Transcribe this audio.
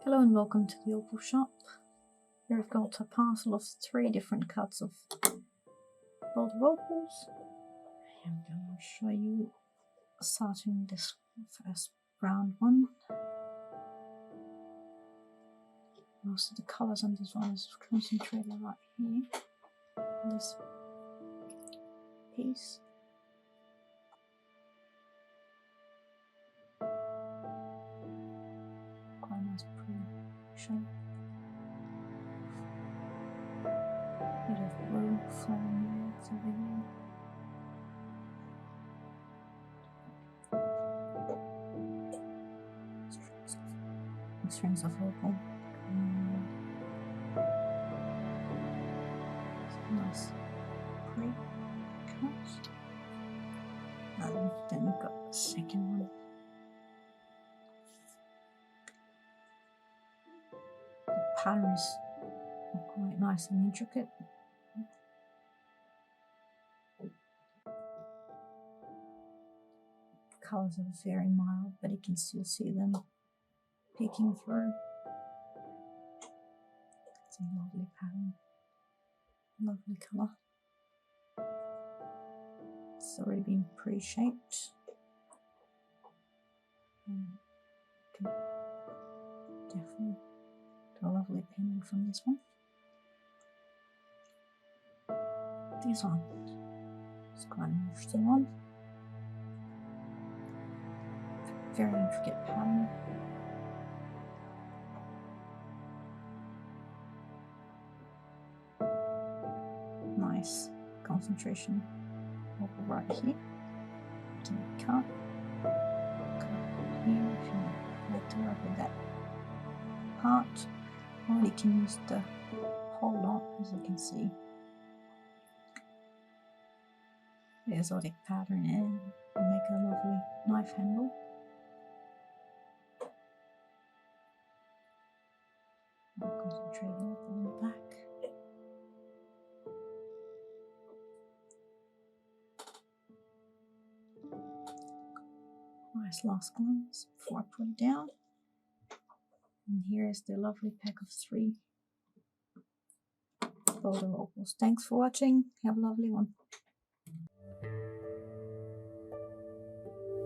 Hello and welcome to the Opal shop. Here I've got a parcel of 3 different cuts of Boulder Opals. I'm going to show you starting this first brown one. Most of the colours on this one is concentrated right here. This piece. Quite a nice pretty shape. Bit of blue flowing leaves over here. Strings of opal. Nice pretty colours. And then we've got the second one. The pattern is quite nice and intricate. The colours are very mild, but you can still see them peeking through. It's a lovely pattern, lovely colour. It's already been pre-shaped. Can definitely do a lovely pendant from this one. This one is quite an interesting one. Very intricate pattern. Nice concentration over right here. Can you cut here if you like to work with that part, or you can use the whole lot, as you can see. The exotic pattern and make a lovely knife handle. I'll concentrate on the back. Nice last glance before I put it down. And here is the lovely pack of 3 Boulder Opals. Thanks for watching. Have a lovely one.